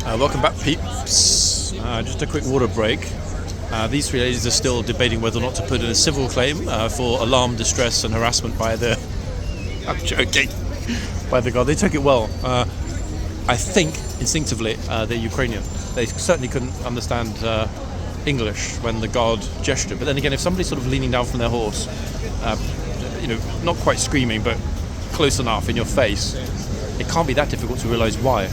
Welcome back, peeps. Just a quick water break. These three ladies are still debating whether or not to put in a civil claim for alarm, distress and harassment by the... I'm joking. By the guard. They took it well. I think, instinctively, they're Ukrainian. They certainly couldn't understand English when the guard gestured. But then again, if somebody's sort of leaning down from their horse, not quite screaming, but close enough in your face, it can't be that difficult to realise why.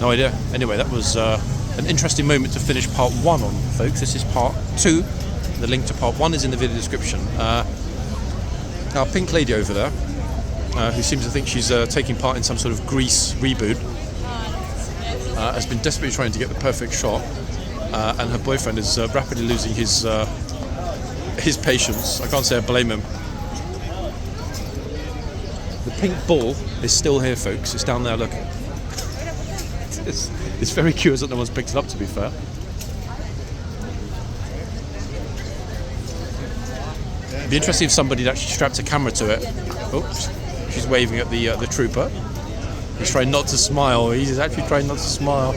No idea. Anyway, that was an interesting moment to finish part 1 on, folks. This is part 2. The link to part 1 is in the video description. Our pink lady over there, who seems to think she's taking part in some sort of Grease reboot, has been desperately trying to get the perfect shot, and her boyfriend is rapidly losing his patience. I can't say I blame him. The pink ball is still here, folks. It's down there, look. It's very curious that no one's picked it up, to be fair. It'd be interesting if somebody had actually strapped a camera to it. Oops, she's waving at the trooper. He's trying not to smile. He's actually trying not to smile.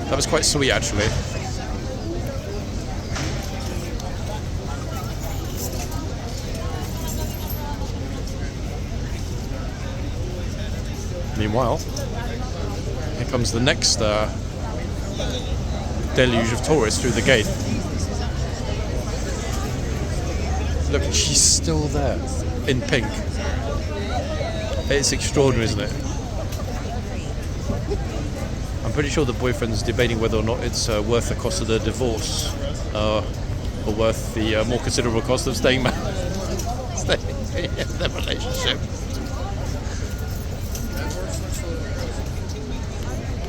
That was quite sweet, actually. Meanwhile, here comes the next deluge of tourists through the gate. Look, she's still there, in pink. It's extraordinary, isn't it? I'm pretty sure the boyfriend's debating whether or not it's worth the cost of the divorce, or worth the more considerable cost of staying in their relationship.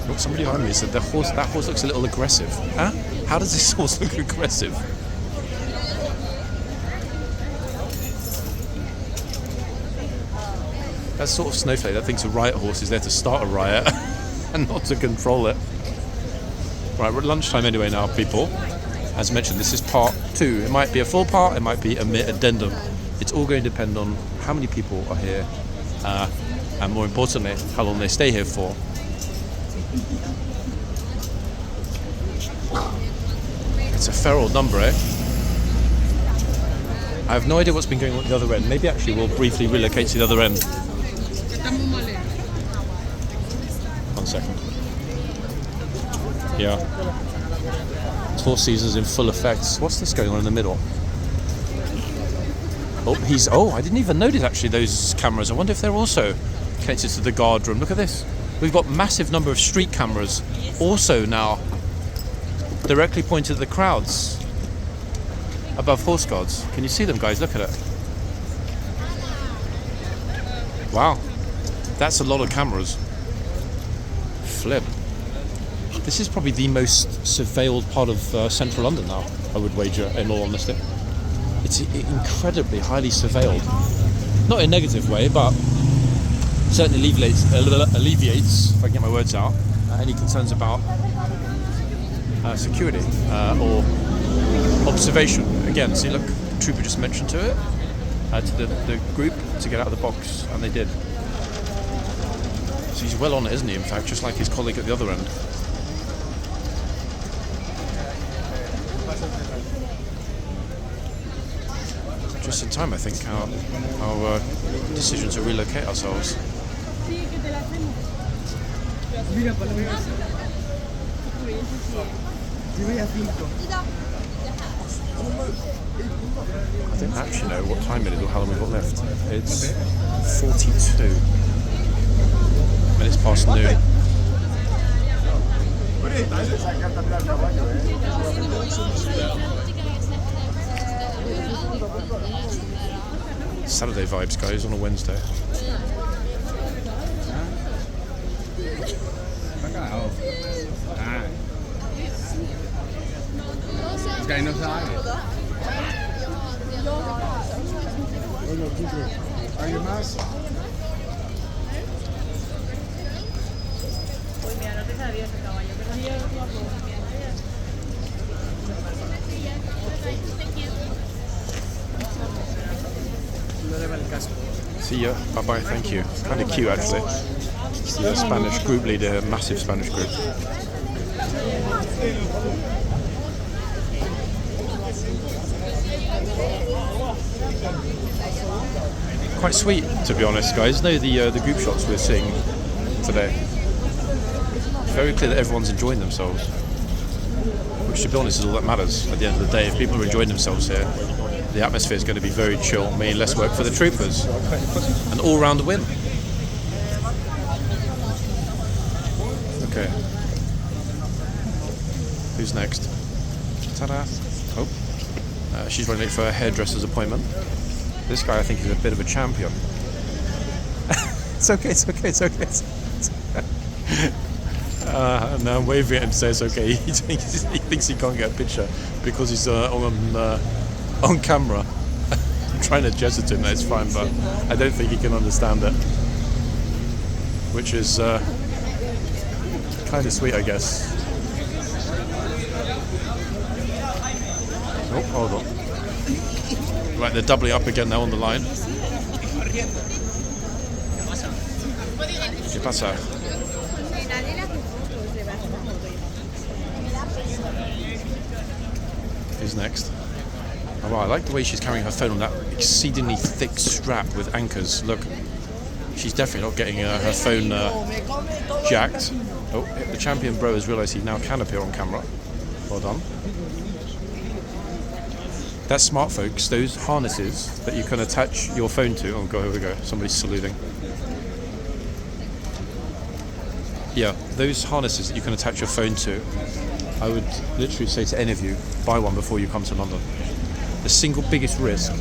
Look, somebody behind me said that horse looks a little aggressive. Huh? How does this horse look aggressive? That sort of snowflake that thinks a riot horse is there to start a riot and not to control it. Right, we're at lunchtime anyway now, people. As mentioned, this is part 2. It might be a full part, it might be a mere addendum. It's all going to depend on how many people are here, and more importantly, how long they stay here for. It's a feral number, eh? I have no idea what's been going on at the other end. Maybe actually we'll briefly relocate to the other end. 1 second. Yeah. 4 Seasons in full effect. What's this going on in the middle? Oh, I didn't even notice actually those cameras. I wonder if they're also connected to the guard room. Look at this. We've got massive number of street cameras also now directly pointed at the crowds above horse guards. Can you see them, guys? Look at it. Wow. That's a lot of cameras. Flip. This is probably the most surveilled part of central London now, I would wager, in all honesty. It's incredibly highly surveilled. Not in a negative way, but certainly alleviates, if I can get my words out, any concerns about security or observation. Again, see, look, the trooper just mentioned to it, to the group to get out of the box, and they did. So he's well on it, isn't he, in fact, just like his colleague at the other end. Just in time, I think, our decision to relocate ourselves. I don't actually know what time it is or how long we've got left. It's 42 minutes past noon. Saturday vibes, guys, on a Wednesday. This guy knows how. ¿Alguien más? See ya. Bye-bye. Thank you. Kind of cute, actually. See a Spanish group leader, a massive Spanish group. Quite sweet, to be honest, guys. No, the group shots we're seeing today. It's very clear that everyone's enjoying themselves. Which, to be honest, is all that matters at the end of the day. If people are enjoying themselves here, the atmosphere is going to be very chill, meaning less work for the troopers. An all-round win. Okay. Who's next? Ta-da! Oh. She's running late for her hairdresser's appointment. This guy, I think, is a bit of a champion. It's okay, it's okay, it's okay. No, I'm waving at him to say it's okay. He thinks he can't get a picture because he's on camera. I'm trying to gesture to him that it's fine, but I don't think he can understand it. Which is kind of sweet, I guess. Oh, hold on. Right, they're doubling up again now on the line. ¿Qué pasa? Who's next? Oh, well, I like the way she's carrying her phone on that exceedingly thick strap with anchors. Look, she's definitely not getting her phone jacked. Oh, the champion bro has realised he now can appear on camera. Well done. That's smart, folks. Those harnesses that you can attach your phone to. Oh god, here we go. Somebody's saluting. Yeah, those harnesses that you can attach your phone to, I would literally say to any of you, buy one before you come to London. The single biggest risk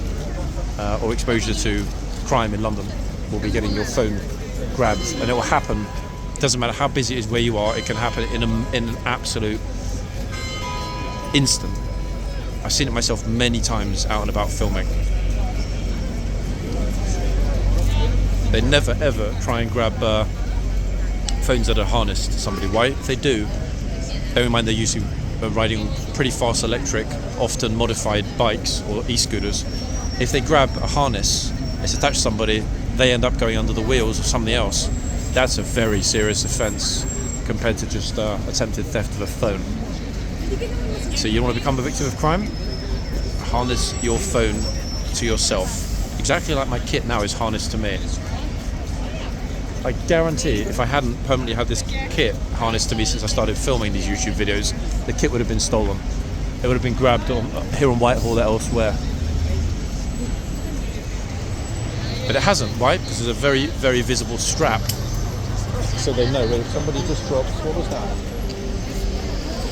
or exposure to crime in London will be getting your phone grabbed, and it will happen. Doesn't matter how busy it is where you are, it can happen in an absolute instant. I've seen it myself many times out and about filming. They never ever try and grab phones that are harnessed to somebody. Why? If they do, bear in mind they're riding pretty fast electric, often modified bikes or e-scooters. If they grab a harness, it's attached to somebody, they end up going under the wheels of somebody else. That's a very serious offence compared to just attempted theft of a phone. So you don't want to become a victim of crime? Harness your phone to yourself. Exactly like my kit now is harnessed to me. I guarantee if I hadn't permanently had this kit harnessed to me since I started filming these YouTube videos, the kit would have been stolen. It would have been grabbed here on Whitehall or elsewhere. But it hasn't. Why? Because there's a very, very visible strap. So they know if somebody just drops. What was that?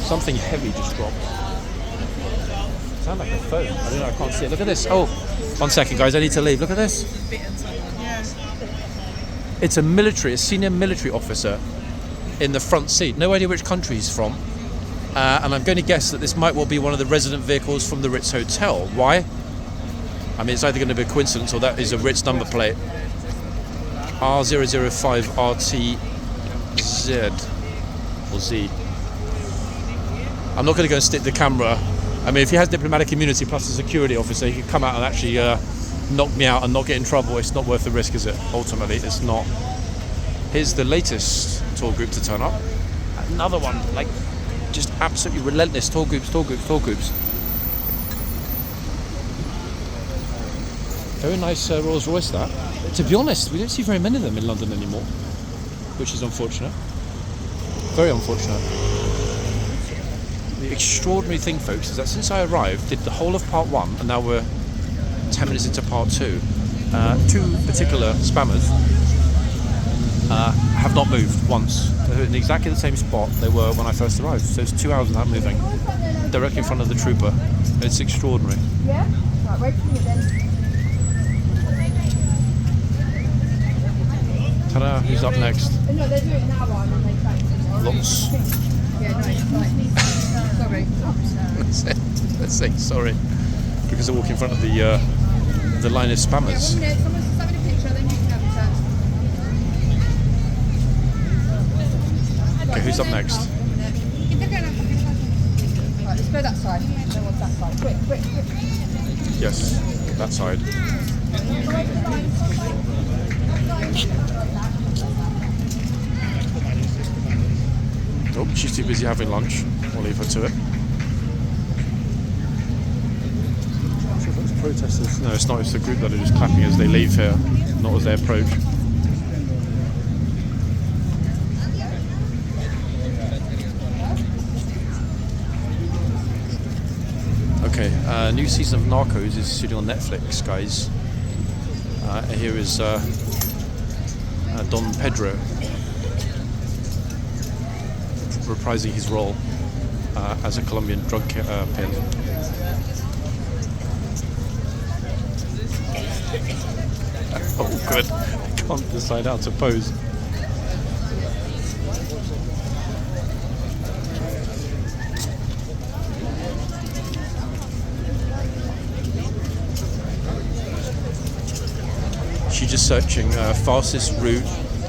Something heavy just dropped. Sound like a phone. I don't know, I can't see it. Look at this. Oh, 1 second, guys. I need to leave. Look at this. It's a senior military officer in the front seat. No idea which country he's from. And I'm going to guess that this might well be one of the resident vehicles from the Ritz Hotel. Why? I mean, it's either going to be a coincidence or that is a Ritz number plate. R005RTZ or Z. I'm not going to go and stick the camera. I mean, if he has diplomatic immunity plus a security officer, he could come out and actually knock me out and not get in trouble. It's not worth the risk, is it? Ultimately, it's not. Here's the latest tour group to turn up. Another one, like, just absolutely relentless tour groups. Very nice Rolls Royce, that. To be honest, we don't see very many of them in London anymore, which is unfortunate. Very unfortunate. The extraordinary thing, folks, is that since I arrived, did the whole of part 1, and now we're 10 minutes into part 2, two particular spammers have not moved once. They're in exactly the same spot they were when I first arrived. So it's 2 hours without moving, directly in front of the trooper. It's extraordinary. Yeah? Right, wait for me then. Ta-da, who's up next? No, they're doing it now, lots. Yeah, no, sorry. Let's say sorry, because they're walking in front of the line of spammers. Yeah, 1 minute, someone's just having a picture, then you can have a turn. Okay, who's up next? Right, let's go that side. No one's that side. Quick. Yes, that side. Oh, she's too busy having lunch. We'll leave her to it. Protesters. No, it's not. It's the group that are just clapping as they leave here, not as they approach. Okay, new season of Narcos is shooting on Netflix, guys. Here is Don Pedro reprising his role as a Colombian drug pin. Oh, good. I can't decide how to pose. She's just searching fastest route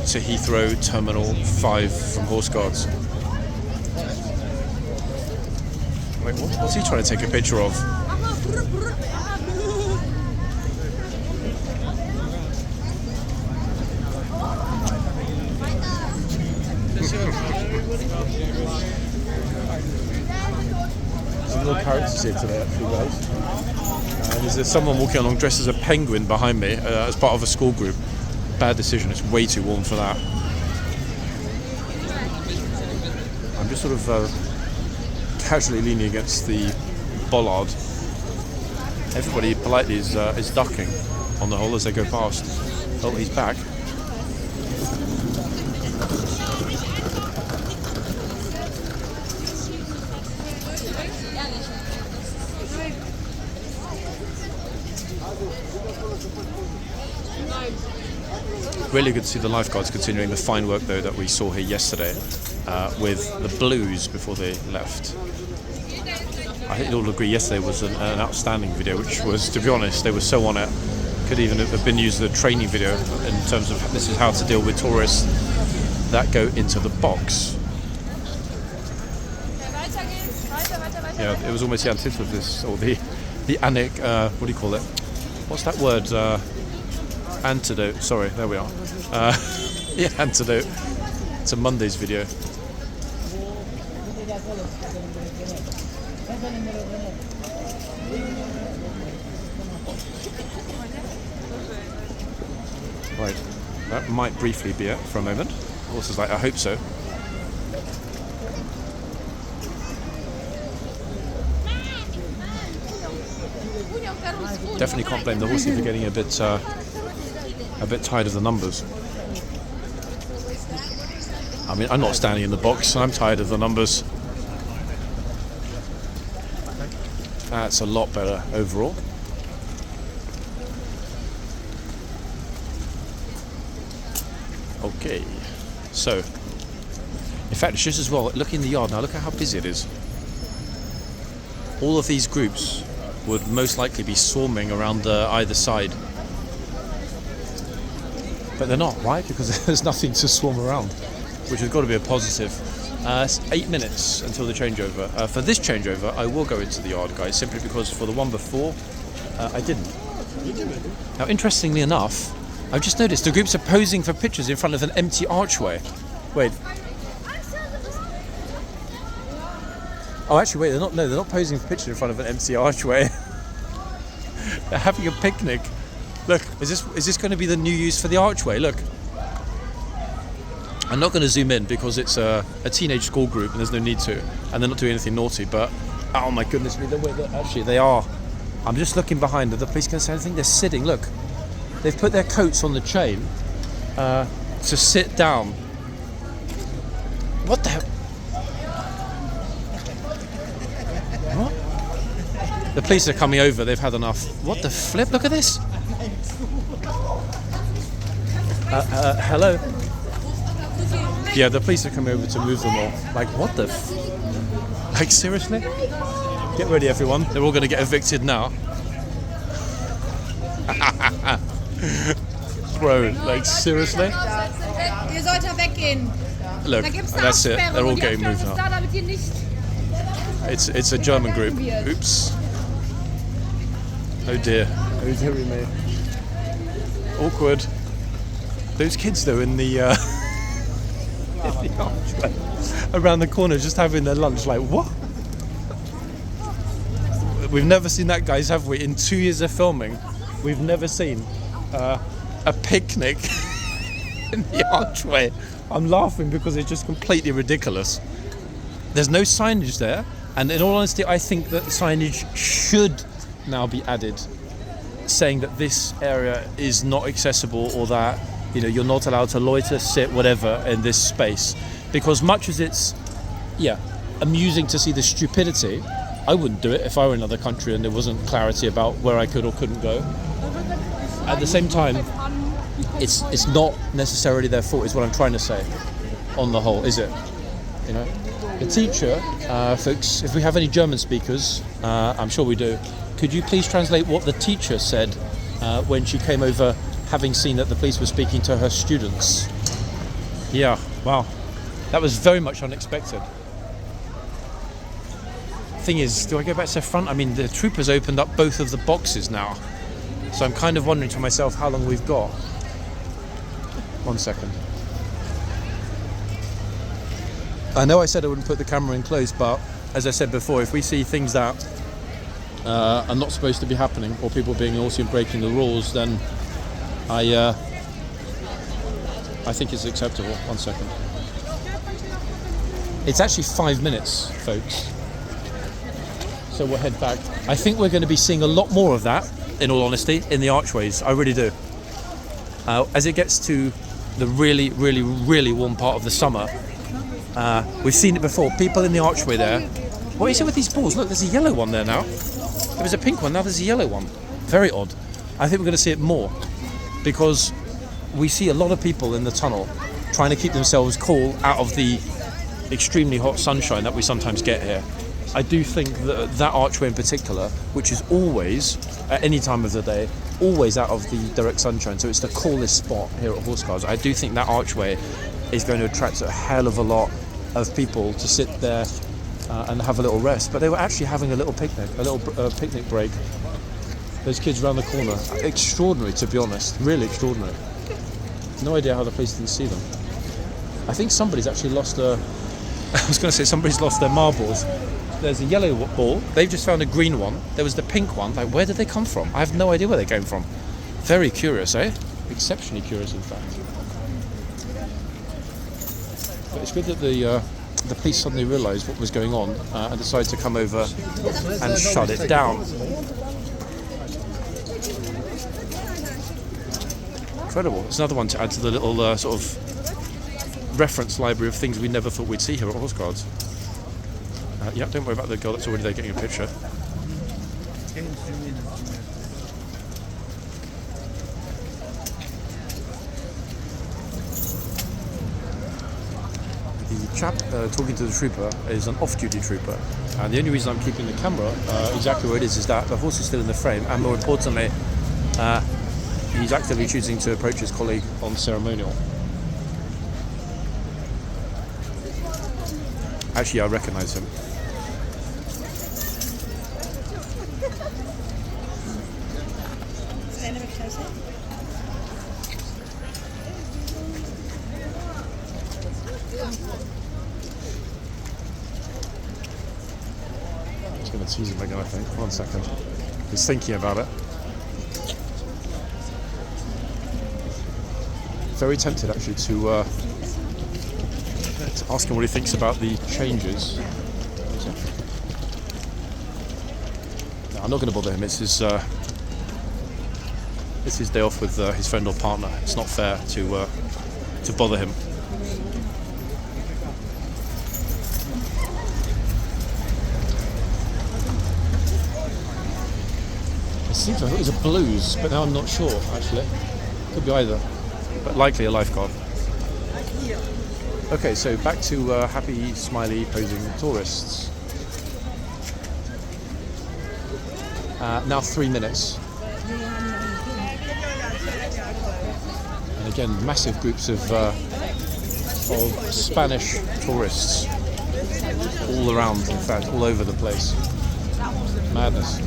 to Heathrow Terminal 5 from horseguards. Wait, what's he trying to take a picture of? Some little characters here today, actually, guys. There's someone walking along dressed as a penguin behind me as part of a school group. Bad decision, it's way too warm for that. I'm just sort of casually leaning against the bollard. Everybody politely is ducking on the whole as they go past. Oh, he's back. Really good to see the lifeguards continuing the fine work though that we saw here yesterday with the Blues before they left. I think you'll all agree yesterday was an outstanding video, which was, to be honest, they were so on it. Could even have been used as a training video in terms of this is how to deal with tourists that go into the box. Yeah, it was almost the antithesis, or the what do you call it? What's that word? Antidote. Sorry, there we are. Yeah, antidote to Monday's video. Right, that might briefly be it for a moment. The horse is like, I hope so. Definitely can't blame the horsey for getting a bit tired of the numbers. I mean, I'm not standing in the box, I'm tired of the numbers. That's a lot better overall. Okay, so in fact it's just as well, look in the yard now, look at how busy it is. All of these groups would most likely be swarming around either side. But they're not, right? Because there's nothing to swarm around, which has got to be a positive. It's 8 minutes until the changeover. For this changeover, I will go into the yard, guys, simply because for the one before, I didn't. Now, interestingly enough, I've just noticed the groups are posing for pictures in front of an empty archway. Wait. Oh, actually, wait, they're not posing for pictures in front of an empty archway. They're having a picnic. Look, is this going to be the new use for the archway? Look. I'm not going to zoom in because it's a teenage school group and there's no need to. And they're not doing anything naughty, but oh my goodness me, the way that actually they are. I'm just looking behind. Are the police going to say anything? They're sitting, look. They've put their coats on the chain to sit down. What the hell? What? The police are coming over, they've had enough. What the flip? Look at this. Hello? Yeah, the police are coming over to move them all. Like, what the like, seriously? Get ready, everyone. They're all going to get evicted now. Bro, like, seriously? Look, that's it. They're all getting moved out. It's a German group. Oops. Oh dear. Oh dear me. Awkward. Those kids though in the archway around the corner just having their lunch, like what? We've never seen that, guys, have we? In 2 years of filming, we've never seen a picnic in the archway. I'm laughing because it's just completely ridiculous. There's no signage there, and in all honesty, I think that the signage should now be added, saying that this area is not accessible, or that, you know, you're not allowed to loiter, sit, whatever in this space. Because much as it's, amusing to see the stupidity, I wouldn't do it if I were in another country and there wasn't clarity about where I could or couldn't go. At the same time, it's not necessarily their fault, is what I'm trying to say, on the whole, is it? You know? The teacher, folks, if we have any German speakers, I'm sure we do, could you please translate what the teacher said when she came over, having seen that the police were speaking to her students? Yeah, wow. That was very much unexpected. Thing is, do I go back to the front? I mean, the troopers opened up both of the boxes now, so I'm kind of wondering to myself how long we've got. 1 second. I know I said I wouldn't put the camera in close, but as I said before, if we see things that are not supposed to be happening, or people being naughty and breaking the rules, then I think it's acceptable. 1 second. It's actually 5 minutes, folks. So we'll head back. I think we're going to be seeing a lot more of that, in all honesty, in the archways. I really do. As it gets to the really, really, really warm part of the summer, we've seen it before. People in the archway there. What is it with these balls? Look, there's a yellow one there now. There was a pink one, now there's a yellow one. Very odd. I think we're going to see it more, because we see a lot of people in the tunnel trying to keep themselves cool out of the extremely hot sunshine that we sometimes get here. I do think that archway in particular, which is always, at any time of the day, always out of the direct sunshine, so it's the coolest spot here at Horseguards. I do think that archway is going to attract a hell of a lot of people to sit there and have a little rest. But they were actually having a little picnic, a little picnic break. Those kids around the corner. Extraordinary, to be honest. Really extraordinary. No idea how the police didn't see them. I think somebody's actually lost I was going to say somebody's lost their marbles. There's a yellow ball. They've just found a green one. There was the pink one. Like, where did they come from? I have no idea where they came from. Very curious, eh? Exceptionally curious, in fact. But it's good that the police suddenly realised what was going on and decided to come over and shut it down. Incredible. It's another one to add to the little sort of reference library of things we never thought we'd see here at Horseguards. Yeah, don't worry about the girl that's already there getting a picture. The chap talking to the trooper is an off-duty trooper, and the only reason I'm keeping the camera exactly where it is that the horse is still in the frame, and more importantly, he's actively choosing to approach his colleague on ceremonial. Actually, I recognise him. He's going to tease him again, I think. 1 second. He's thinking about it. Very tempted, actually, to ask him what he thinks about the changes. No, I'm not going to bother him. It's his day off with his friend or partner. It's not fair to bother him. It seems like it was a blues, but now I'm not sure, actually. Could be either, but likely a lifeguard. Okay, so back to happy, smiley, posing tourists. Now 3 minutes. And again, massive groups of Spanish tourists all around, in fact, all over the place. Madness.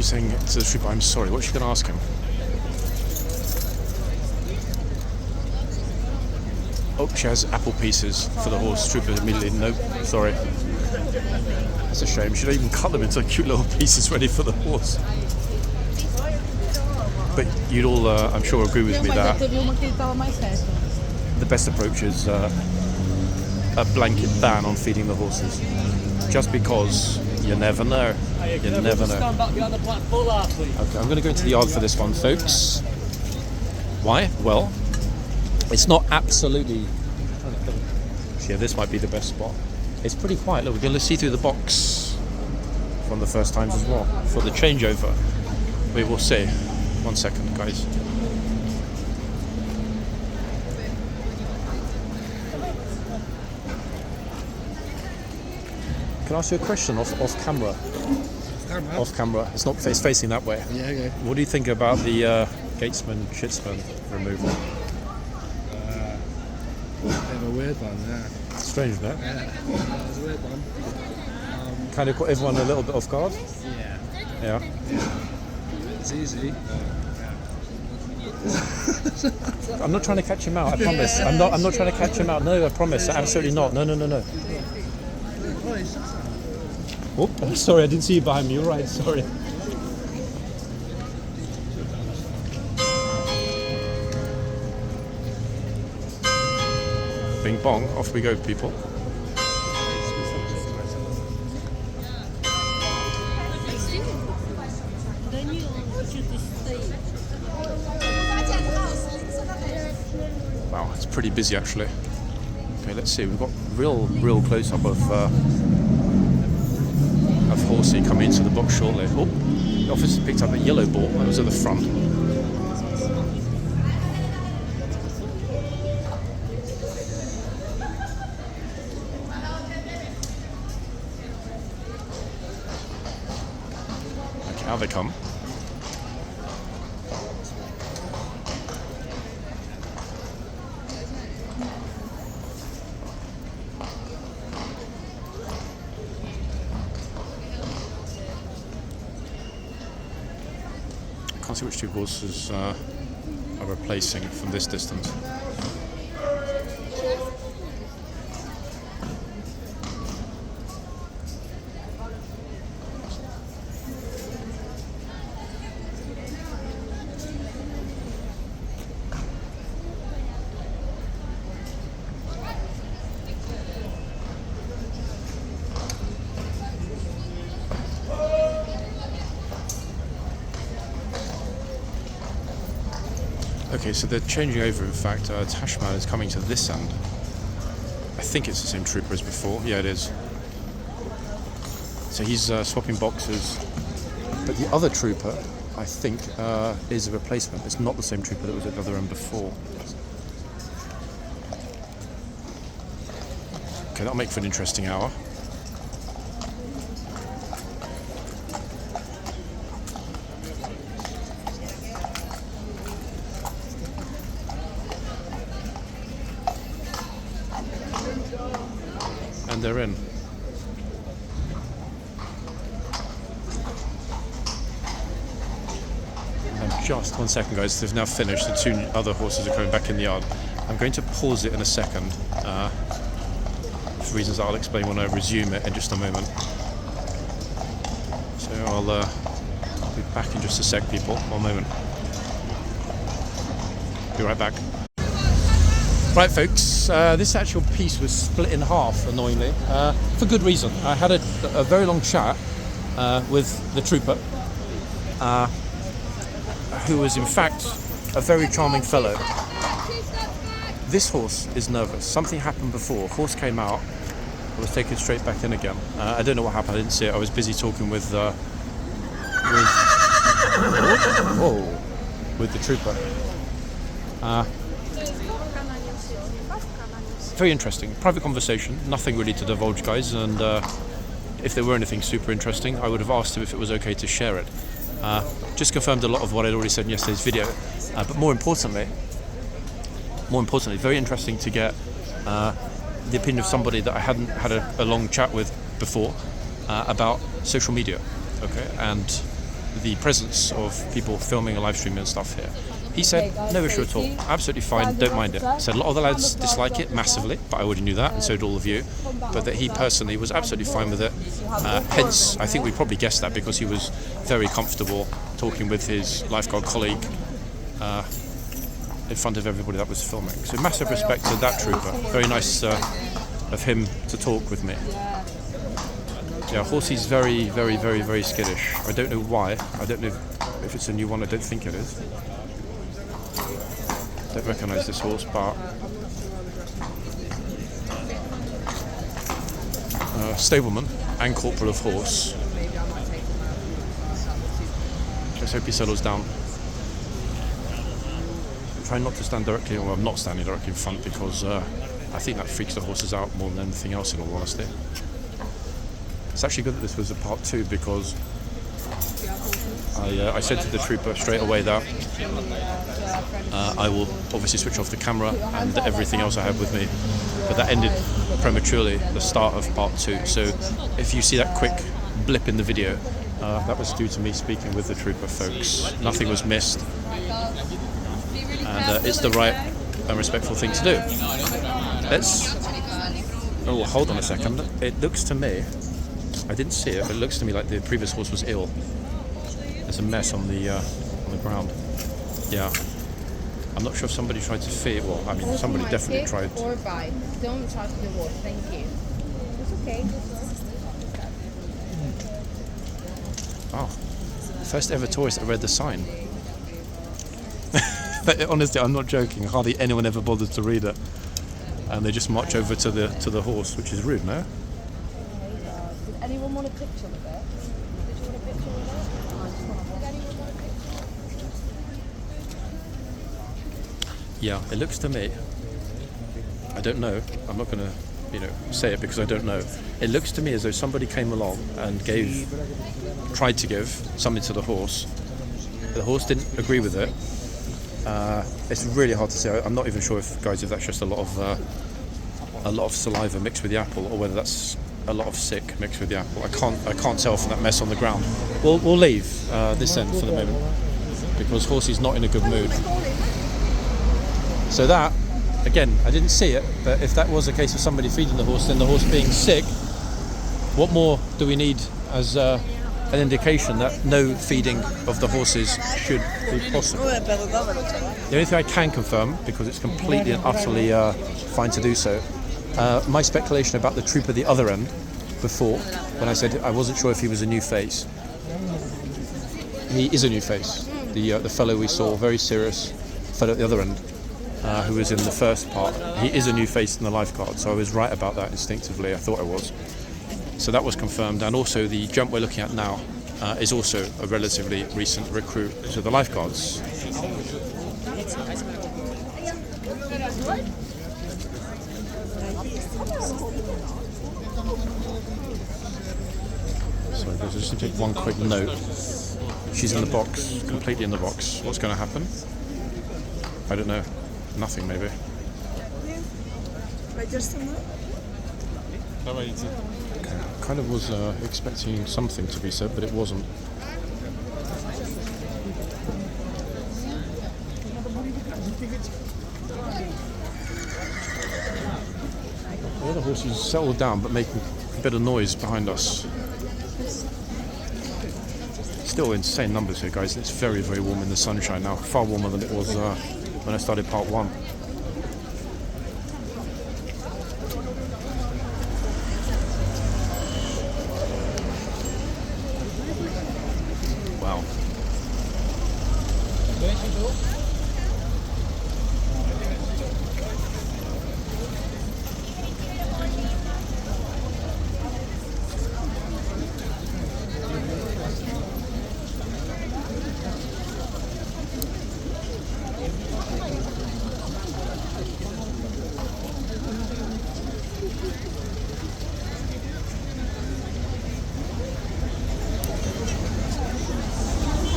she's saying to the trooper, I'm sorry. What's she going to ask him? Oh, she has apple pieces for the horse. Trooper immediately, nope, sorry. That's a shame. She don't even cut them into cute little pieces ready for the horse. But you'd all, I'm sure, agree with me that the best approach is a blanket ban on feeding the horses. Just because you never know. You never know. Okay, I'm going to go into the yard for this one, folks. Why? Well, it's not absolutely... Yeah, this might be the best spot. It's pretty quiet. Look, we're going to see through the box from the first times as well for the changeover. We will see. 1 second, guys. Can I ask you a question off camera? Off camera. It's not. It's facing that way. Yeah, okay. What do you think about the gatesman shitsman removal? Bit of a weird one, yeah. Strange, isn't it? Yeah, that was a weird one. Kind of caught everyone a little bit off guard. Yeah. Yeah. It's easy. I'm not trying to catch him out. I promise. I'm not trying to catch him out. No, I promise. Absolutely not. No. Oh, sorry. I didn't see you behind me. You're right. Sorry. Bing bong, off we go, people. Wow, it's pretty busy actually. Okay, let's see. We've got real close up of Horsey coming into the box shortly. Oh, the officer picked up a yellow ball that was at the front. Now they come. I can't see which two horses are replacing from this distance. Okay, so they're changing over. In fact, Tashman is coming to this end. I think it's the same trooper as before. Yeah, it is. So he's swapping boxes. But the other trooper, I think, is a replacement. It's not the same trooper that was at the other end before. Okay, that'll make for an interesting hour. And they're in. And just 1 second, guys. They've now finished. The two other horses are coming back in the yard. I'm going to pause it in a second for reasons I'll explain when I resume it in just a moment. So I'll be back in just a sec, people. 1 moment. Be right back. Right, folks, this actual piece was split in half, annoyingly, for good reason. I had a very long chat with the trooper, who was in fact a very charming fellow. This horse is nervous. Something happened before. Horse came out, was taken straight back in again. I don't know what happened. I didn't see it. I was busy talking with the trooper. Very interesting. Private conversation. Nothing really to divulge, guys. And if there were anything super interesting, I would have asked him if it was okay to share it. Just confirmed a lot of what I'd already said in yesterday's video. But more importantly, very interesting to get the opinion of somebody that I hadn't had a long chat with before about social media. Okay, and the presence of people filming a live stream and stuff here. He said, no issue at all, absolutely fine, don't mind it. Said a lot of the lads dislike it massively, but I already knew that, and so did all of you. But that he personally was absolutely fine with it. Hence, I think we probably guessed that because he was very comfortable talking with his lifeguard colleague in front of everybody that was filming. So massive respect to that trooper. Very nice of him to talk with me. Yeah, Horsey's very, very, very, very skittish. I don't know why. I don't know if it's a new one. I don't think it is. Don't recognise this horse, but stableman and corporal of horse. Let's hope he settles down. Try not to stand directly, or I'm not standing directly in front because I think that freaks the horses out more than anything else, in all honesty. It's actually good that this was a part 2 because I said to the trooper straight away that I will obviously switch off the camera and everything else I have with me, but that ended prematurely, the start of part 2. So if you see that quick blip in the video, that was due to me speaking with the trooper, folks. Nothing was missed, and it's the right and respectful thing to do. Oh, hold on a second. It looks to me, I didn't see it, but it looks to me like the previous horse was ill. There's a mess on the ground. Yeah. I'm not sure if somebody tried to feed. Well, I mean, somebody definitely tried. Or bite. Don't touch the horse. Thank you. It's okay. Oh, first ever tourist that read the sign. Honestly, I'm not joking. Hardly anyone ever bothered to read it, and they just march over to the horse, which is rude, no? Did anyone want a picture with it? Did you want a picture with it? Yeah, it looks to me, I don't know, I'm not going to, say it because I don't know. It looks to me as though somebody came along and tried to give something to the horse. The horse didn't agree with it. It's really hard to say. I'm not even sure if that's just a lot of saliva mixed with the apple, or whether that's a lot of sick mixed with the apple. I can't tell from that mess on the ground. We'll leave this end for the moment because Horsey's not in a good mood. So that, again, I didn't see it, but if that was a case of somebody feeding the horse, then the horse being sick, what more do we need as an indication that no feeding of the horses should be possible? The only thing I can confirm, because it's completely and utterly fine to do so, my speculation about the trooper at the other end before, when I said I wasn't sure if he was a new face, he is a new face. The fellow we saw, very serious fellow at the other end, who was in the first part, he is a new face in the lifeguard, so I was right about that instinctively. I thought I was. So that was confirmed, and also the jump we're looking at now is also a relatively recent recruit to the lifeguards. So I just need to take one quick note. She's in the box, completely in the box. What's going to happen? I don't know. Nothing, maybe. Kind of was expecting something to be said, but it wasn't. The other horses settled down, but making a bit of noise behind us. Still insane numbers here, guys. It's very, very warm in the sunshine now. Far warmer than it was when I started part 1. Wow.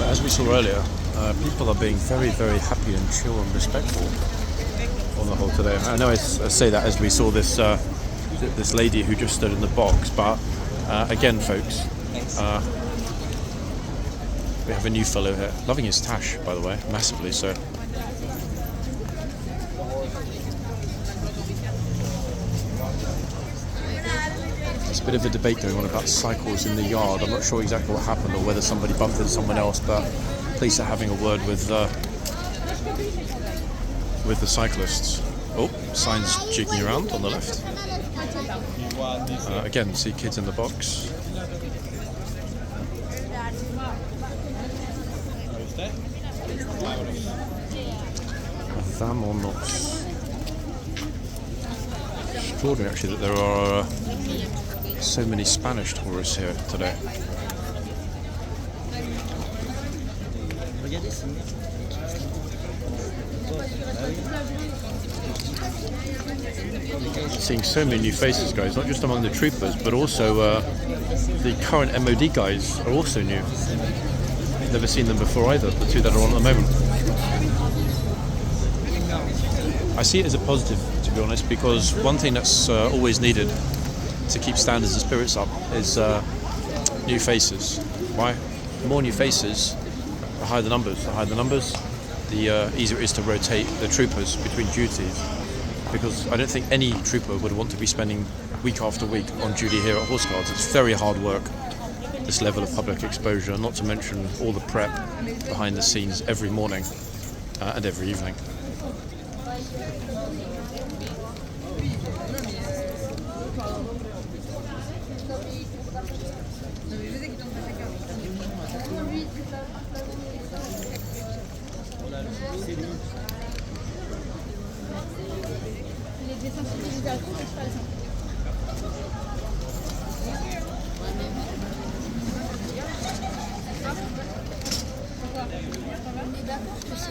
As we saw earlier, people are being very, very happy and chill and respectful on the whole today. I know I say that as we saw this this lady who just stood in the box, but again, folks, We have a new fellow here, loving his tash, by the way, massively so. There's a bit of a debate going on about cycles in the yard. I'm not sure exactly what happened or whether somebody bumped into someone else, but police are having a word with the cyclists. Oh, signs jigging around on the left. Again, see kids in the box. Vámonos. Extraordinary actually that there are so many Spanish tourists here today. Seeing so many new faces, guys, not just among the troopers, but also the current MOD guys are also new. Never seen them before either, the two that are on at the moment. I see it as a positive, to be honest, because one thing that's always needed to keep standards and spirits up is new faces. Why? The more new faces, the higher the numbers. The higher the numbers, the easier it is to rotate the troopers between duties. Because I don't think any trooper would want to be spending week after week on duty here at Horseguards. It's very hard work, this level of public exposure, not to mention all the prep behind the scenes every morning and every evening.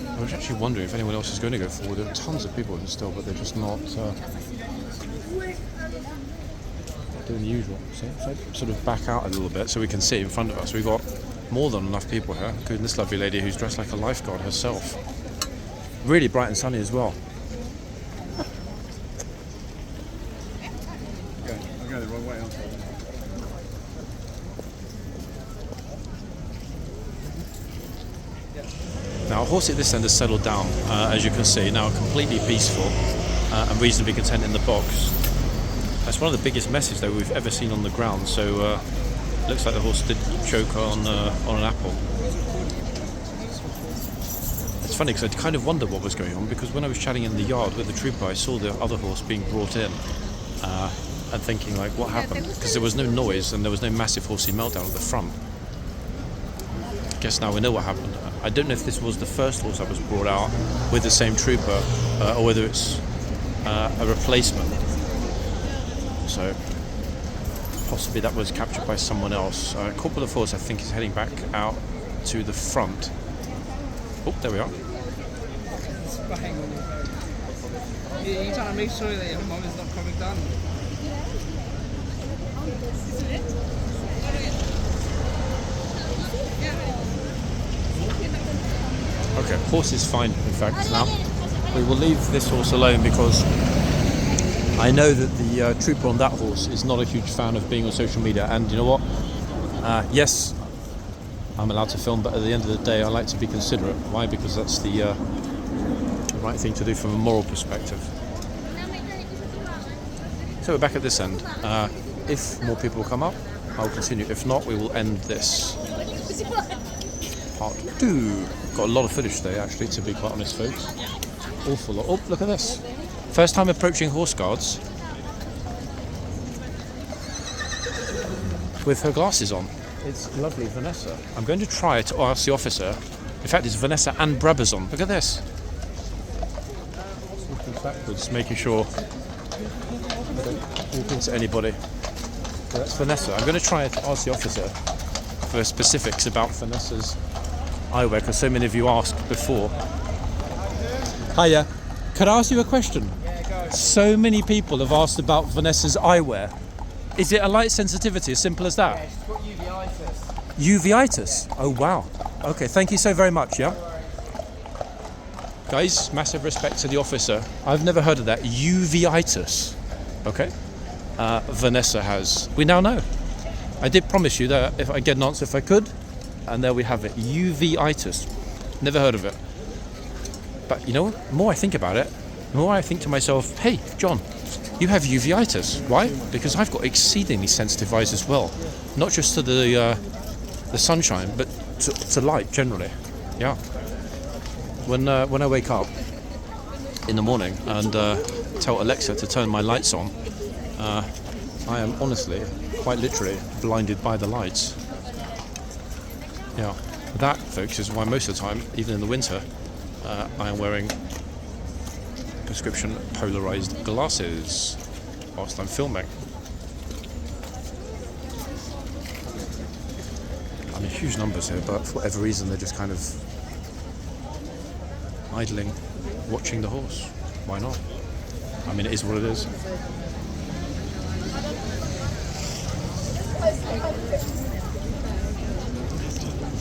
I was actually wondering if anyone else is going to go forward. There are tons of people here still, but they're just not doing the usual. See? So sort of back out a little bit so we can see in front of us. We've got more than enough people here, including this lovely lady who's dressed like a lifeguard herself. Really bright and sunny as well. I go the wrong way, aren't I? Now, a horse at this end has settled down, as you can see, now completely peaceful and reasonably content in the box. That's one of the biggest messes, though, we've ever seen on the ground, so looks like the horse did choke on an apple. It's funny, because I kind of wondered what was going on, because when I was chatting in the yard with the trooper, I saw the other horse being brought in and thinking, like, what happened? Because there was no noise and there was no massive horsey meltdown at the front. I guess now we know what happened. I don't know if this was the first horse that was brought out with the same trooper or whether it's a replacement. So possibly that was captured by someone else. Corporal of Horse, I think, is heading back out to the front. Oh, there we are. You're trying to make sure that your mom is not coming down. Okay, horse is fine, in fact, now. We will leave this horse alone because I know that the trooper on that horse is not a huge fan of being on social media, and you know what? Yes, I'm allowed to film, but at the end of the day I like to be considerate. Why? Because that's the right thing to do from a moral perspective. So we're back at this end. If more people come up, I'll continue. If not, we will end this part 2. Got a lot of footage today, actually, to be quite honest, folks. Awful lot. Oh, look at this. First time approaching Horseguards with her glasses on. It's lovely, Vanessa. I'm going to try to ask the officer. In fact, it's Vanessa and Brabazon. Look at this. Walking backwards, making sure I don't walk into anybody. So that's Vanessa. I'm going to try to ask the officer for specifics about Vanessa's eyewear, because so many of you asked before. Hiya. Could I ask you a question? Yeah, go. So many people have asked about Vanessa's eyewear. Is it a light sensitivity, as simple as that? Yeah, she's got uveitis. Uveitis? Oh, wow. Okay, thank you so very much, yeah? Guys, massive respect to the officer. I've never heard of that. Uveitis. Okay. Vanessa has. We now know. I did promise you that if I get an answer if I could, And there we have it, uveitis. Never heard of it. But you know, the more I think about it, the more I think to myself, hey, John, you have uveitis. Why? Because I've got exceedingly sensitive eyes as well. Not just to the sunshine, but to light generally. Yeah. When I wake up in the morning and tell Alexa to turn my lights on, I am honestly, quite literally, blinded by the lights. Yeah. That, folks, is why most of the time, even in the winter, I am wearing prescription polarized glasses whilst I'm filming. I mean, huge numbers here, but for whatever reason, they're just kind of idling, watching the horse. Why not? I mean, it is what it is.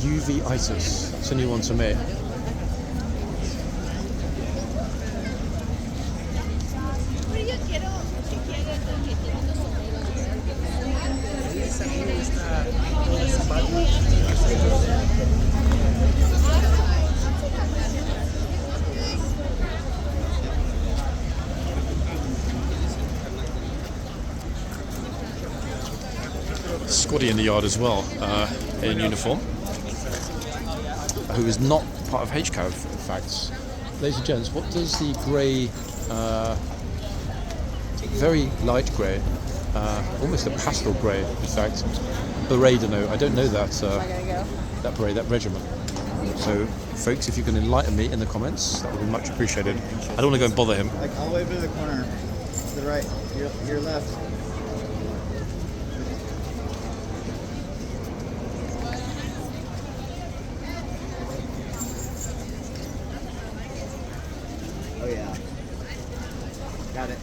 Uveitis. It's a new one to me. Scotty in the yard as well, in uniform, who is not part of HCAV, in fact. Ladies and gents, what does the grey, very light grey, almost a pastel grey, in fact, beret denote? I don't know that, that beret, that regiment. So, folks, if you can enlighten me in the comments, that would be much appreciated. I don't want to go and bother him. Like all the way to the corner, to the right, your left. Oh yeah. Got it.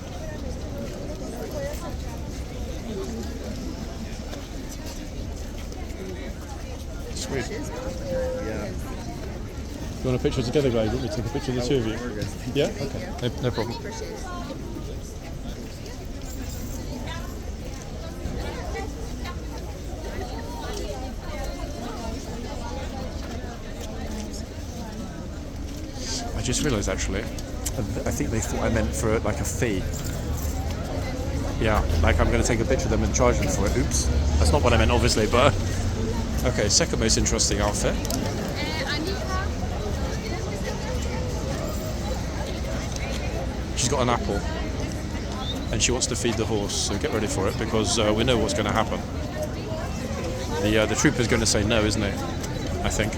Sweet. Yeah. You want a picture together, guys? You want me to take a picture of the two of you? We're good. Yeah? Okay. No problem. I just realised actually, I think they thought I meant for like a fee. Yeah, like I'm going to take a picture of them and charge them for it. Oops. That's not what I meant, obviously, but... Okay, second most interesting outfit. She's got an apple and she wants to feed the horse, so get ready for it because we know what's going to happen. The trooper's going to say no, isn't he? I think.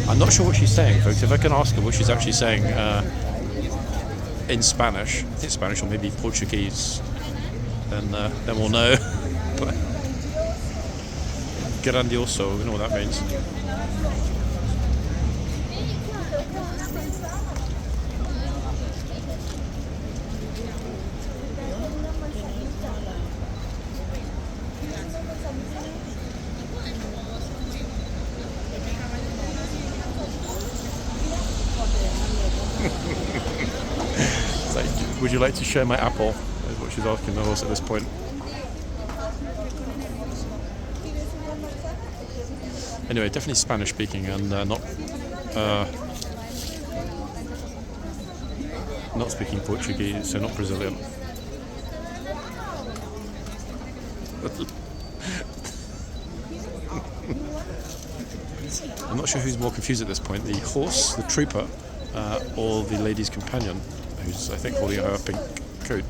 I'm not sure what she's saying, folks. If I can ask her what she's actually saying in Spanish, I think Spanish or maybe Portuguese, then we'll know. But grandioso, we know what that means. It's like, would you like to share my apple? Is what she's asking the horse at this point. Anyway, definitely Spanish speaking and not speaking Portuguese, so not Brazilian. I'm not sure who's more confused at this point, the horse, the trooper, or the lady's companion, who's, I think, holding her pink coat.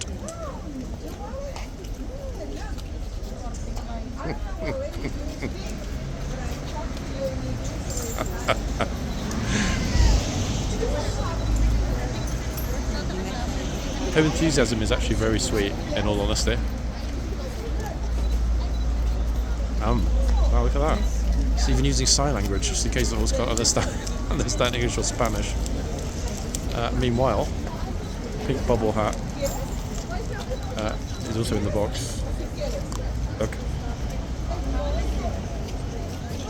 Her enthusiasm is actually very sweet, in all honesty. Wow, look at that. She's even using sign language, just in case the horse can't understand English or Spanish. Meanwhile, pink bubble hat is also in the box. Look.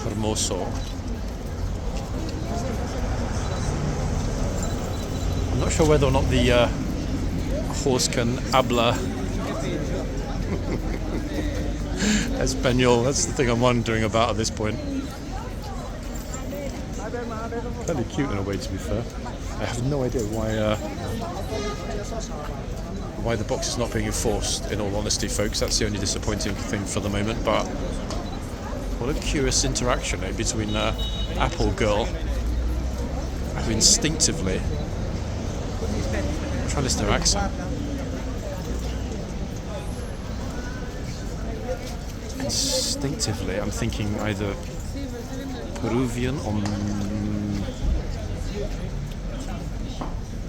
Hermoso. I'm not sure whether or not the horse can habla. Espanol, that's the thing I'm wondering about at this point. Fairly cute in a way, to be fair. I have no idea why the box is not being enforced, in all honesty, folks. That's the only disappointing thing for the moment, but what a curious interaction between Apple Girl, who instinctively, try to listen to her accent. Instinctively, I'm thinking either Peruvian or...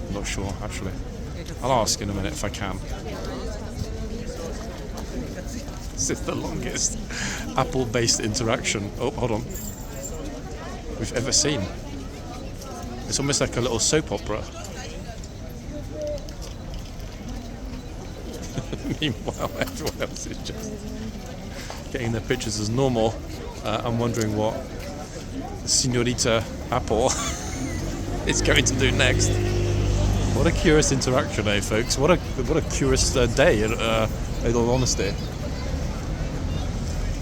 I'm not sure, actually. I'll ask in a minute if I can. This is the longest Apple-based interaction, oh, hold on, we've ever seen. It's almost like a little soap opera. Meanwhile, everyone else is just getting their pictures as normal. I'm wondering what Señorita Apple is going to do next. What a curious interaction, folks? What a curious day, in all honesty.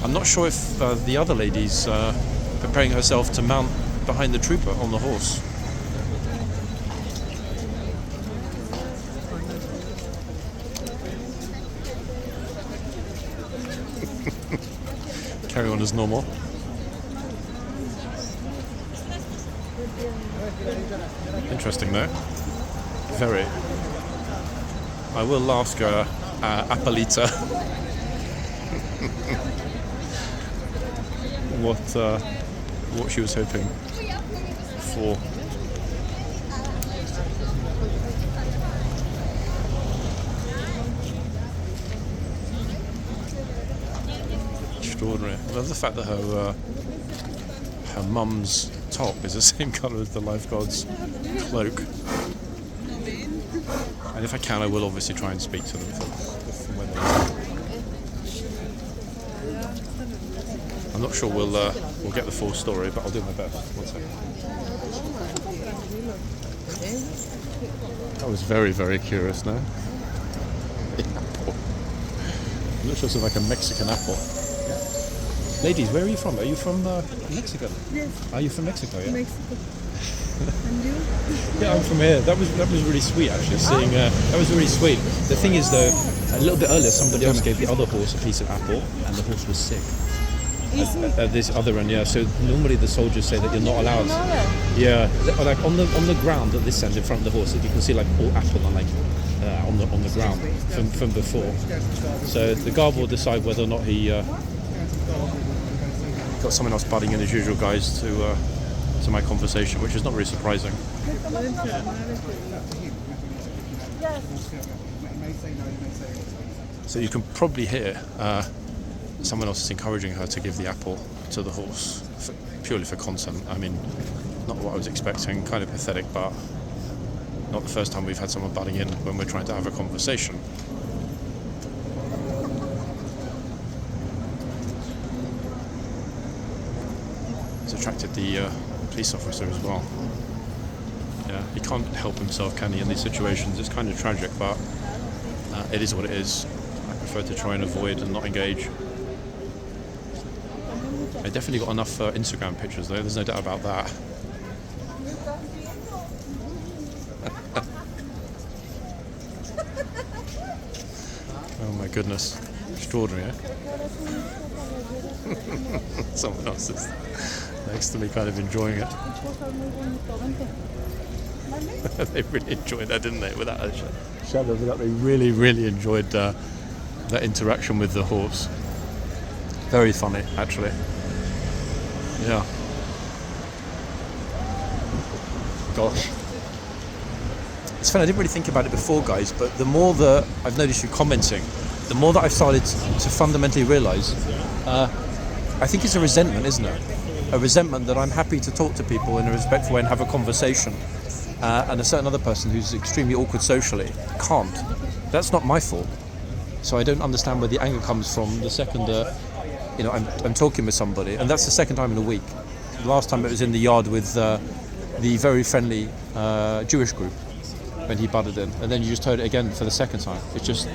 I'm not sure if the other lady's preparing herself to mount behind the trooper on the horse. Carry on as normal. Interesting though. Very. I will ask Apelita what she was hoping for. Extraordinary. I love the fact that her mum's top is the same colour as the lifeguard's cloak. And if I can, I will obviously try and speak to them when I'm not sure we'll get the full story, but I'll do my best. 1 second. That was very, very curious now. I'm not sure it's like a Mexican apple. Ladies, where are you from? Are you from Mexico? Yes. Are you from Mexico? Yeah. Mexico. And you? Yeah, I'm from here. That was really sweet, actually. Seeing that was really sweet. The thing is, though, a little bit earlier, somebody else gave the other horse a piece of apple, and the horse was sick. At this other end, yeah. So normally the soldiers say that you're not allowed. Yeah, like on the ground at this end in front of the horse, you can see like all apple and like on the ground from before. So the guard will decide whether or not he got someone else butting in as usual, guys, to my conversation, which is not really surprising. So you can probably hear someone else is encouraging her to give the apple to the horse, purely for content. I mean, not what I was expecting, kind of pathetic, but not the first time we've had someone butting in when we're trying to have a conversation. It's attracted the police officer as well. Yeah, he can't help himself, can he, in these situations? It's kind of tragic, but it is what it is. I prefer to try and avoid and not engage. I definitely got enough Instagram pictures though, there's no doubt about that. Oh my goodness, extraordinary, eh? Someone else is next to me kind of enjoying it. They really enjoyed that, didn't they? Without a shadow of a doubt, they really, really enjoyed that interaction with the horse. Very funny, actually. Yeah. Gosh. It's funny, I didn't really think about it before, guys, but the more that I've noticed you commenting, the more that I've started to fundamentally realise, I think it's a resentment, isn't it? A resentment that I'm happy to talk to people in a respectful way and have a conversation, and a certain other person who's extremely awkward socially can't. That's not my fault. So I don't understand where the anger comes from the second I'm talking with somebody, and that's the second time in a week. The last time it was in the yard with the very friendly Jewish group when he butted in, and then you just heard it again for the second time. It's just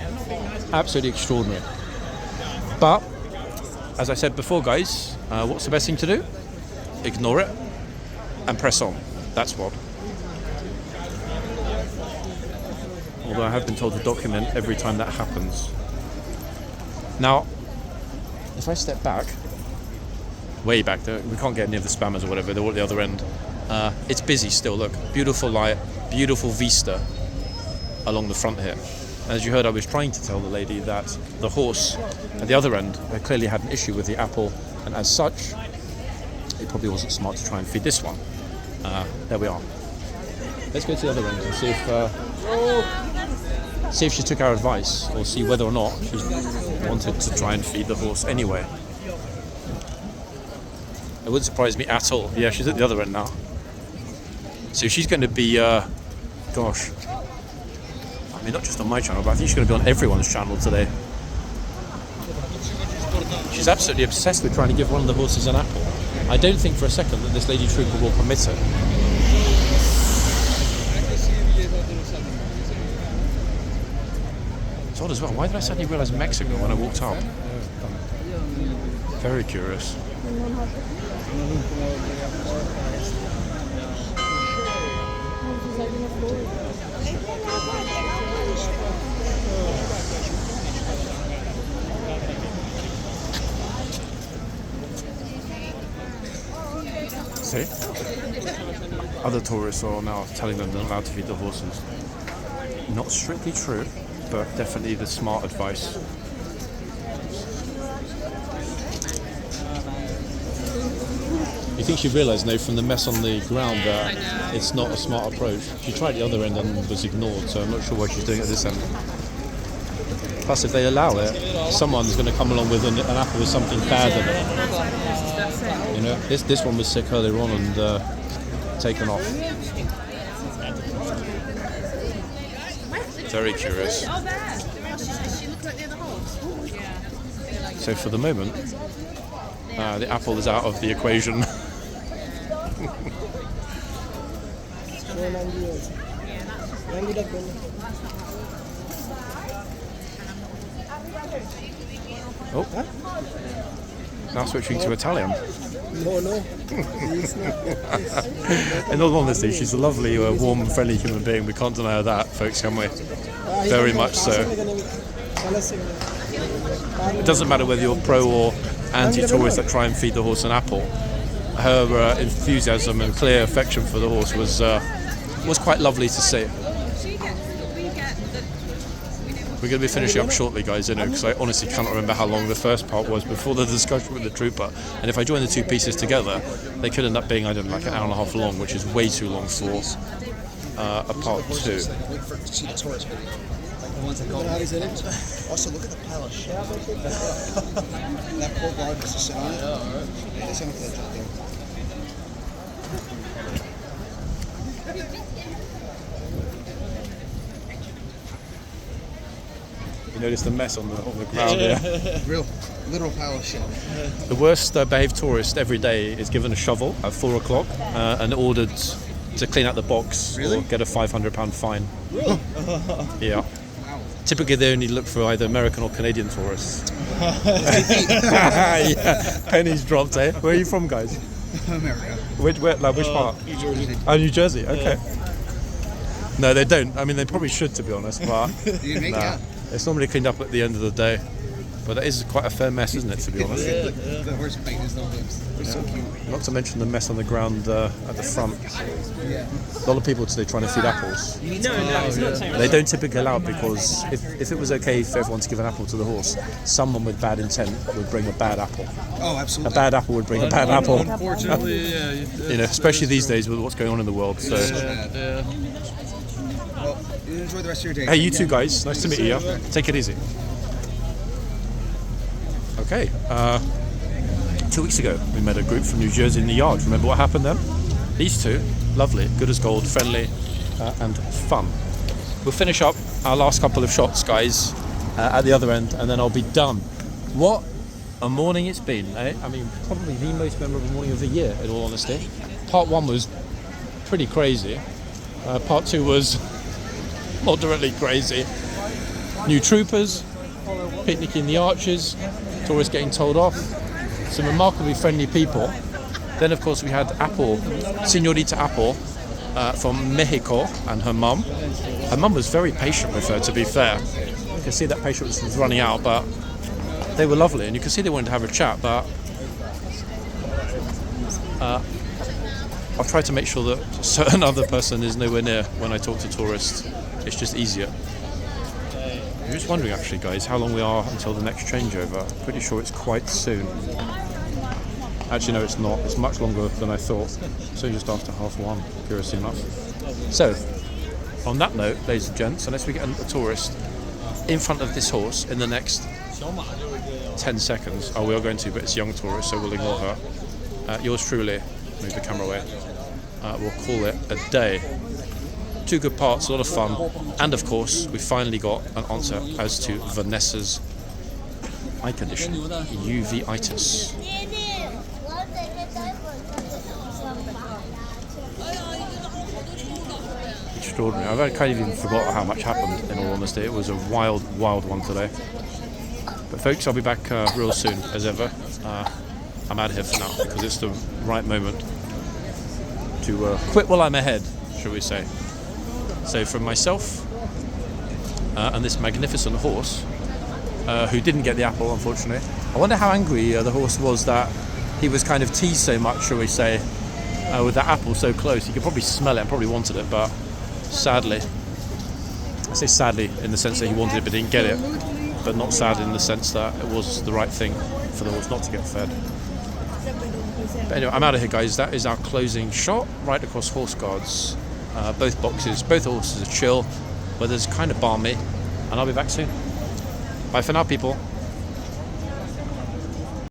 absolutely extraordinary. But as I said before, guys, what's the best thing to do? Ignore it and press on. That's what. Although I have been told to document every time that happens. Now, if I step back, way back there, we can't get near the spammers or whatever, they're all at the other end. It's busy still, look. Beautiful light, beautiful vista along the front here. As you heard, I was trying to tell the lady that the horse at the other end clearly had an issue with the apple, and as such, it probably wasn't smart to try and feed this one. There we are. Let's go to the other end and see if she took our advice, or see whether or not she wanted to try and feed the horse anyway. It wouldn't surprise me at all. Yeah, she's at the other end now. So she's going to be, gosh, I mean, not just on my channel, but I think she's going to be on everyone's channel today. She's absolutely obsessed with trying to give one of the horses an apple. I don't think for a second that this lady trooper will permit it. It's odd as well. Why did I suddenly realise Mexico when I walked up? Very curious. See? Other tourists are now telling them they're not allowed to feed the horses. Not strictly true, but definitely the smart advice. You think she realised, no, from the mess on the ground that it's not a smart approach. She tried the other end and was ignored, so I'm not sure why she's doing it at this end. Plus, if they allow it, someone's going to come along with an apple with something bad in it. You know, this one was sick earlier on and taken off. Very curious. So for the moment, the apple is out of the equation. Oh, now switching to Italian. No. In all honesty, she's a lovely, warm and friendly human being. We can't deny her that, folks, can we? Very much so. It doesn't matter whether you're pro or anti-tourists that try and feed the horse an apple. Her enthusiasm and clear affection for the horse was quite lovely to see. We're going to be finishing up shortly, guys, because I honestly cannot remember how long the first part was before the discussion with the trooper. And if I join the two pieces together, they could end up being, I don't know, like an hour and a half long, which is way too long for a part two. Also, look at the pile of shit. That poor guard was just sitting on it. Yeah, they sent him to the truck there. You notice the mess on the ground here. Real, literal pile of shit. The worst behaved tourist every day is given a shovel at 4 o'clock and ordered to clean out the box or get a £500 fine. Really? Yeah. Typically, they only look for either American or Canadian tourists. Yeah. Pennies dropped, eh? Where are you from, guys? America. Which part? New Jersey. Oh, New Jersey. Okay. No, they don't. I mean, they probably should, to be honest. But it's normally cleaned up at the end of the day. But that is quite a fair mess, isn't it? To be honest. The horse paint is no limbs. They're so cute. Not to mention the mess on the ground at the front. A lot of people today trying to feed apples. They don't typically allow it because if it was okay for everyone to give an apple to the horse, someone with bad intent would bring a bad apple. Oh, absolutely. A bad apple would bring a bad apple. Unfortunately, yeah. You know, especially these days with what's going on in the world. So. Yeah. Well, you enjoy the rest of your day. Hey, you too, guys. Nice to meet you. Yeah? Take it easy. Okay. 2 weeks ago, we met a group from New Jersey in the yard. Remember what happened then? These two, lovely, good as gold, friendly, and fun. We'll finish up our last couple of shots, guys, at the other end, and then I'll be done. What a morning it's been, eh? I mean, probably the most memorable morning of the year, in all honesty. Part one was pretty crazy. Part two was moderately crazy. New troopers, picnicking the arches, tourists getting told off. some remarkably friendly people. Then, of course, we had Apple, Señorita Apple, from Mexico, and her mum. Her mum was very patient with her, to be fair. You can see that patience was running out, but they were lovely, and you can see they wanted to have a chat, but I'll try to make sure that a certain other person is nowhere near when I talk to tourists. It's just easier. I'm just wondering, actually, guys, how long we are until the next changeover. Pretty sure it's quite soon. Actually, no, it's not. It's much longer than I thought. It's only just after 1:30, curiously enough. So, on that note, ladies and gents, unless we get a tourist in front of this horse in the next 10 seconds, we are going to, but it's a young tourist, so we'll ignore her. Yours truly, move the camera away. We'll call it a day. 2 good parts, a lot of fun, and of course, we finally got an answer as to Vanessa's eye condition, uveitis. Extraordinary. I've kind of even forgot how much happened, in all honesty. It was a wild, wild one today. But folks, I'll be back real soon, as ever. I'm out of here for now, because it's the right moment to quit while I'm ahead, shall we say. So from myself and this magnificent horse, who didn't get the apple, unfortunately. I wonder how angry the horse was that he was kind of teased so much, shall we say, with that apple so close. He could probably smell it and probably wanted it, but sadly, I say sadly in the sense that he wanted it but didn't get it, but not sad in the sense that it was the right thing for the horse not to get fed. But anyway, I'm out of here, guys. That is our closing shot right across horseguards. Both boxes, both horses are chill, weather's kind of balmy, and I'll be back soon. Bye for now, people.